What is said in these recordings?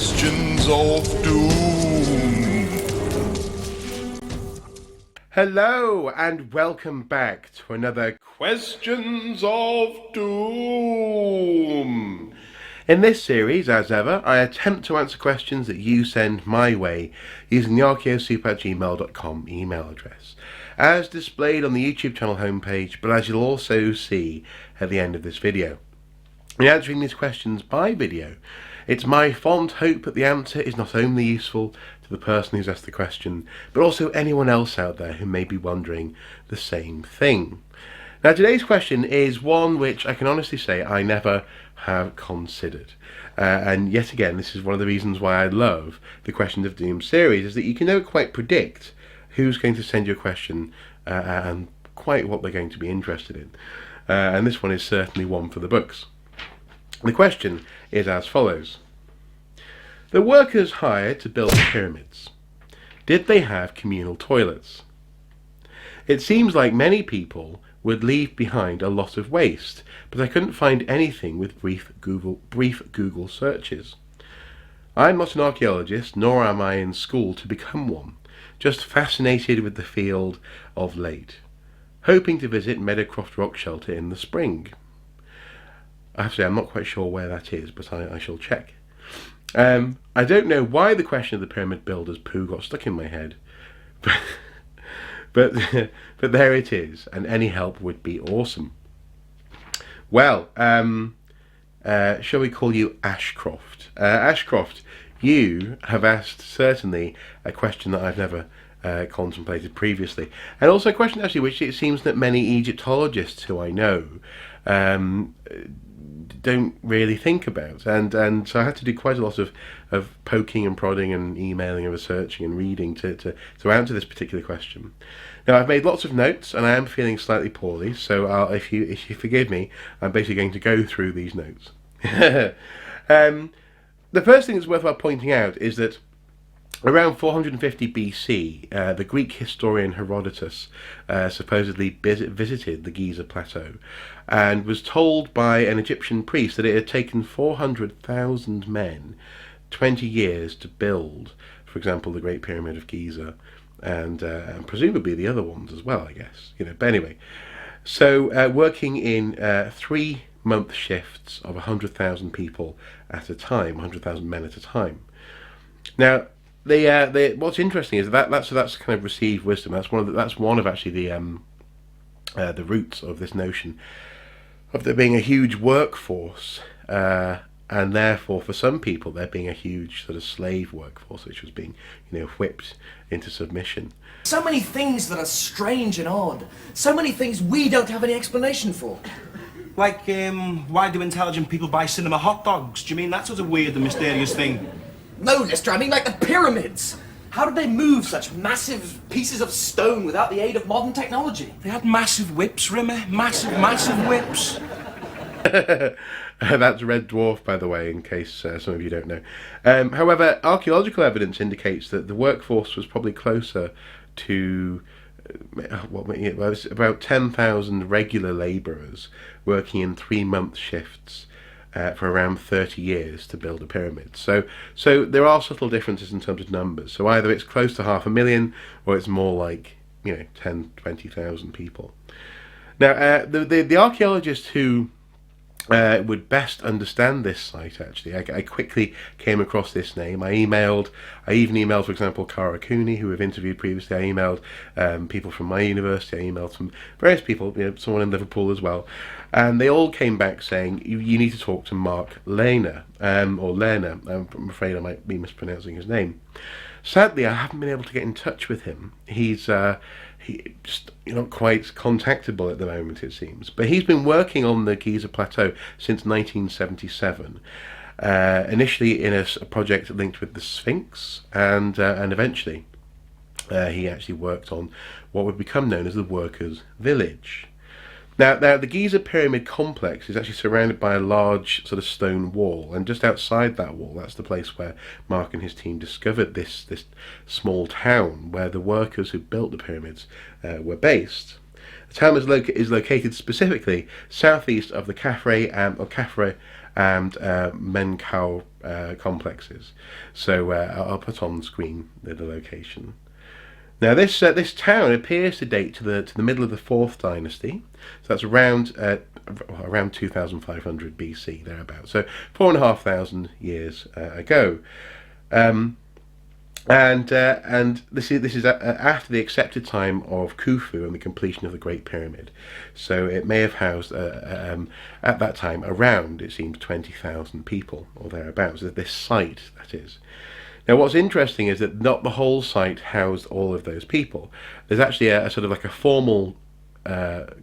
Questions of Doom. Hello and welcome back to another Questions of Doom. In this series, as ever, I attempt to answer questions that you send my way using the archaeosoup@gmail.com email address, as displayed on the YouTube channel homepage, but as you'll also see at the end of this video. In answering these questions by video, it's my fond hope that the answer is not only useful to the person who's asked the question, but also anyone else out there who may be wondering the same thing. Now, today's question is one which I can honestly say I never have considered. And yet again, this is one of the reasons why I love the Questions of Doom series, is that you can never quite predict who's going to send you a question and quite what they're going to be interested in. And this one is certainly one for the books. The question is as follows. The workers hired to build the pyramids, did they have communal toilets? It seems like many people would leave behind a lot of waste, but I couldn't find anything with brief Google searches. I'm not an archaeologist, nor am I in school to become one, just fascinated with the field of late, hoping to visit Meadowcroft Rock Shelter in the spring. I have to say, I'm not quite sure where that is, but I shall check. I don't know why the question of the pyramid builders poo got stuck in my head, but there it is, and any help would be awesome. Well, shall we call you Ashcroft? Ashcroft, you have asked certainly a question that I've never contemplated previously, and also a question actually which it seems that many Egyptologists who I know don't really think about, and so I had to do quite a lot of poking and prodding and emailing and researching and reading to answer this particular question. Now, I've made lots of notes and I am feeling slightly poorly, so if you forgive me, I'm basically going to go through these notes. The first thing that's worthwhile pointing out is that around 450 BC, the Greek historian Herodotus supposedly visited the Giza Plateau and was told by an Egyptian priest that it had taken 400,000 men 20 years to build, for example, the Great Pyramid of Giza, and presumably the other ones as well, I guess. But anyway, so working in 3-month shifts of 100,000 people at a time, 100,000 men at a time. Now, what's interesting is that's kind of received wisdom. That's one of actually the roots of this notion of there being a huge workforce, and therefore for some people there being a huge sort of slave workforce which was being whipped into submission. So many things that are strange and odd. So many things we don't have any explanation for. Like, why do intelligent people buy cinema hot dogs? Do you mean that sort of weird and mysterious thing? No, Lester, I mean like the pyramids. How did they move such massive pieces of stone without the aid of modern technology? They had massive whips, Rimmer. Massive whips. That's Red Dwarf, by the way, in case some of you don't know. However, archaeological evidence indicates that the workforce was probably closer to about 10,000 regular labourers working in 3-month shifts for around 30 years to build a pyramid. So there are subtle differences in terms of numbers. So either it's close to 500,000 or it's more like 10,000-20,000 people. Now the archaeologist who would best understand this site, actually, I quickly came across this name. I even emailed, for example, Cara Cooney, who we've interviewed previously. I emailed people from my university. I emailed some various people, someone in Liverpool as well, and they all came back saying you need to talk to Mark Lehner, or Lerner. I'm afraid I might be mispronouncing his name. Sadly, I haven't been able to get in touch with him. He's just not quite contactable at the moment, it seems. But he's been working on the Giza Plateau since 1977. Initially in a project linked with the Sphinx, and eventually he actually worked on what would become known as the Workers' Village. Now, the Giza Pyramid complex is actually surrounded by a large sort of stone wall, and just outside that wall, that's the place where Mark and his team discovered this small town where the workers who built the pyramids were based. The town is located specifically southeast of the Khafre and Menkau complexes. So I'll put on screen the location. Now this town appears to date to the middle of the 4th dynasty, so that's around 2500 BC thereabouts. So 4,500 years ago. And this is after the accepted time of Khufu and the completion of the Great Pyramid. So it may have housed at that time around, it seems, 20,000 people or thereabouts. This site, that is. Now, what's interesting is that not the whole site housed all of those people. There's actually a sort of like a formal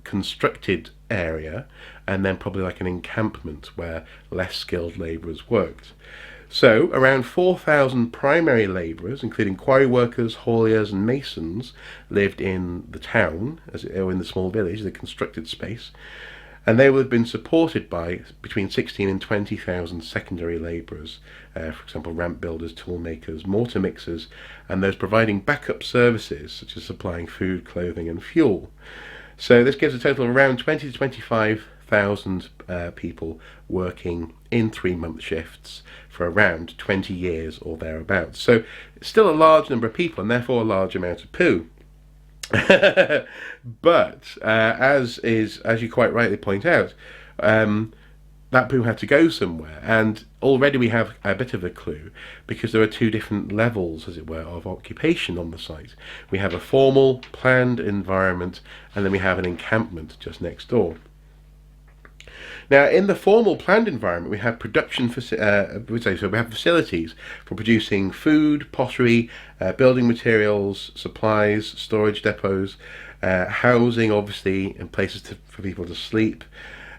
constructed area, and then probably like an encampment where less skilled labourers worked. So around 4,000 primary labourers, including quarry workers, hauliers and masons, lived in the town, or in the small village, the constructed space, and they would have been supported by between 16 and 20,000 secondary labourers, for example ramp builders, tool makers, mortar mixers, and those providing backup services such as supplying food, clothing and fuel. So this gives a total of around 20 to 25,000 people working in 3-month shifts for around 20 years or thereabouts. So it's still a large number of people and therefore a large amount of poo. But as you quite rightly point out, that poo had to go somewhere, and already we have a bit of a clue because there are 2 different levels, as it were, of occupation on the site. We have a formal planned environment, and then we have an encampment just next door. Now, in the formal planned environment, we have production we have facilities for producing food, pottery, building materials, supplies, storage depots, housing, obviously, and places for people to sleep.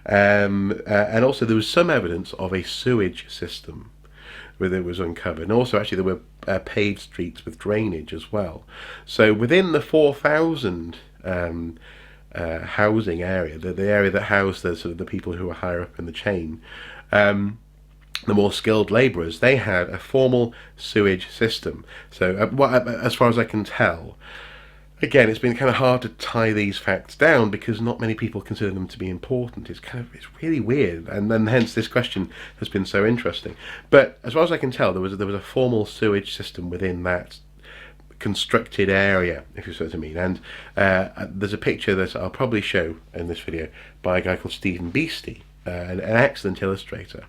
And also there was some evidence of a sewage system where it was uncovered, and also actually there were paved streets with drainage as well. So within the 4,000 housing area, the area that housed the sort of the people who were higher up in the chain, the more skilled labourers, they had a formal sewage system. So as far as I can tell, again, it's been kind of hard to tie these facts down because not many people consider them to be important. It's really weird, and then hence this question has been so interesting. But as far as I can tell, there was a formal sewage system within that constructed area, if you see what I mean. And there's a picture that I'll probably show in this video by a guy called Stephen Beastie, an excellent illustrator.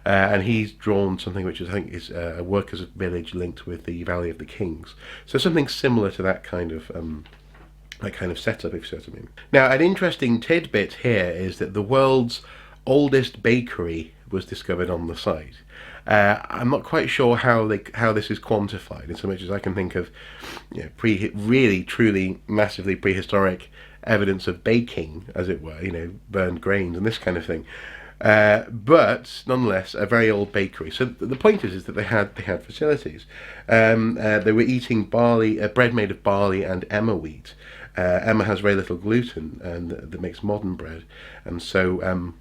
And he's drawn something which I think is a workers' village linked with the Valley of the Kings. So something similar to that kind of setup, if you see what I mean. Now, an interesting tidbit here is that the world's oldest bakery was discovered on the site. I'm not quite sure how this is quantified, in so much as I can think of, really, truly, massively prehistoric evidence of baking, as it were, burned grains and this kind of thing. But nonetheless, a very old bakery. So the point is that they had facilities. They were eating bread made of barley and emmer wheat. Emmer has very little gluten, and that makes modern bread, and so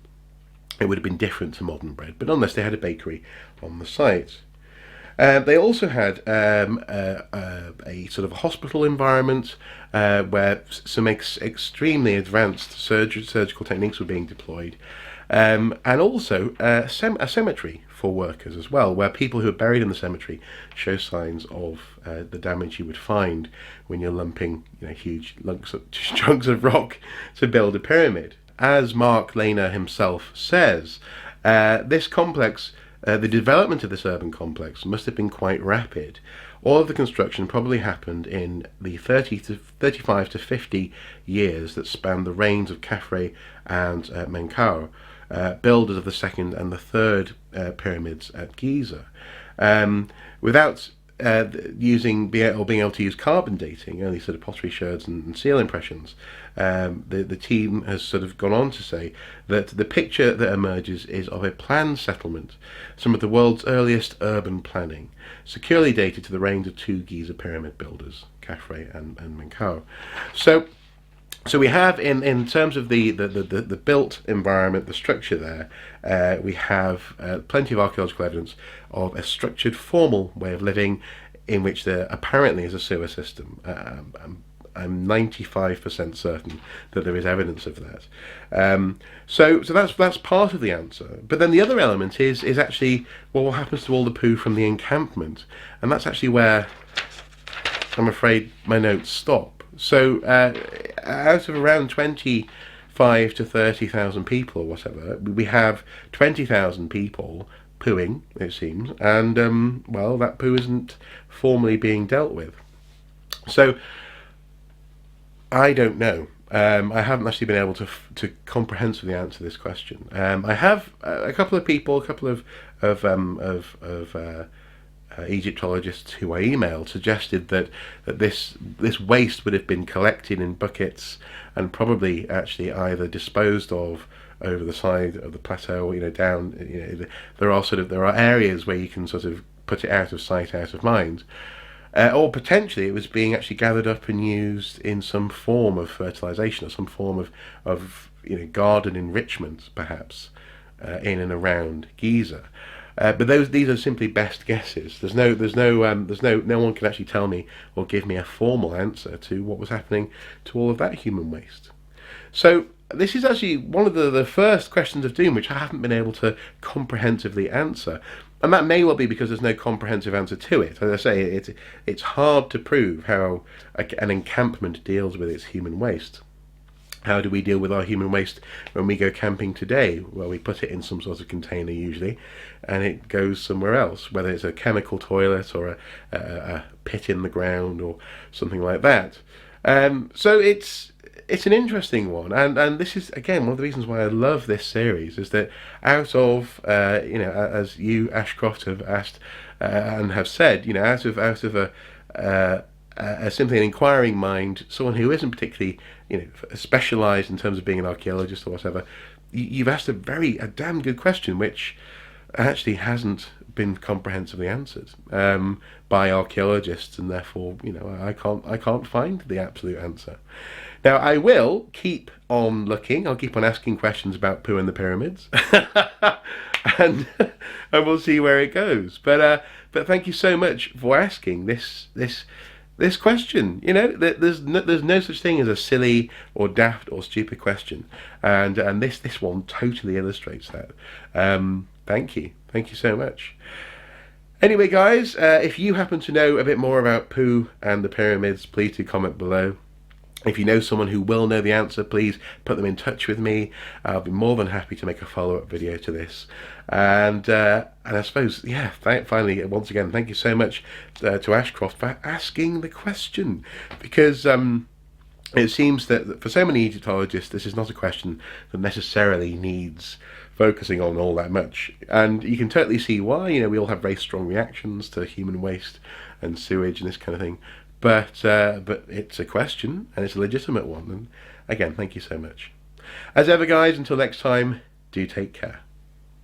it would have been different to modern bread. But nonetheless, they had a bakery on the site. They also had a sort of hospital environment where some extremely advanced surgical techniques were being deployed. And also a cemetery for workers as well, where people who are buried in the cemetery show signs of the damage you would find when you're lumping huge chunks of rock to build a pyramid. As Mark Lehner himself says, this complex, the development of this urban complex must have been quite rapid. All of the construction probably happened in the 35 to 50 years that spanned the reigns of Khafre and Menkau, builders of the 2nd and the 3rd pyramids at Giza. Without being able to use carbon dating, only sort of pottery sherds and seal impressions, the team has sort of gone on to say that the picture that emerges is of a planned settlement, some of the world's earliest urban planning, securely dated to the reigns of 2 Giza pyramid builders, Khafre and Menkau. So we have, in terms of the built environment, the structure there, we have plenty of archaeological evidence of a structured, formal way of living in which there apparently is a sewer system. I'm 95% certain that there is evidence of that. So that's part of the answer. But then the other element is actually, well, what happens to all the poo from the encampment? And that's actually where I'm afraid my notes stop. So out of around 25 to 30,000 people or whatever, we have 20,000 people pooing, it seems, and well, that poo isn't formally being dealt with. So I don't know. I haven't actually been able to comprehensively answer this question. I have a couple of people, a couple of Egyptologists who I emailed suggested that this waste would have been collected in buckets and probably actually either disposed of over the side of the plateau, or down. There are areas where you can sort of put it out of sight, out of mind, or potentially it was being actually gathered up and used in some form of fertilization or some form of garden enrichment, perhaps, in and around Giza. But these are simply best guesses. No one can actually tell me or give me a formal answer to what was happening to all of that human waste. So this is actually one of the first questions of doom which I haven't been able to comprehensively answer. And that may well be because there's no comprehensive answer to it. As I say, it's hard to prove how an encampment deals with its human waste. How do we deal with our human waste when we go camping today? Well, we put it in some sort of container usually, and it goes somewhere else, whether it's a chemical toilet or a pit in the ground or something like that. So it's an interesting one, and this is again one of the reasons why I love this series, is that out of as you, Ashcroft, have asked and have said, out of a simply an inquiring mind, someone who isn't particularly specialised in terms of being an archaeologist or whatever, you've asked a damn good question which actually hasn't been comprehensively answered by archaeologists, and therefore I can't find the absolute answer. Now I will keep on looking. I'll keep on asking questions about poo and the pyramids, and we'll see where it goes. But thank you so much for asking this question. There's no such thing as a silly or daft or stupid question, and this one totally illustrates that. Thank you so much. Anyway, guys, if you happen to know a bit more about poo and the pyramids, please do comment below. If you know someone who will know the answer, please put them in touch with me. I'll be more than happy to make a follow-up video to this. And I suppose, yeah, finally, once again, thank you so much to Ashcroft for asking the question, because it seems that for so many Egyptologists, this is not a question that necessarily needs focusing on all that much. And you can totally see why. We all have very strong reactions to human waste and sewage and this kind of thing. But it's a question, and it's a legitimate one. And again, thank you so much. As ever, guys, until next time, do take care.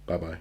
Bye-bye.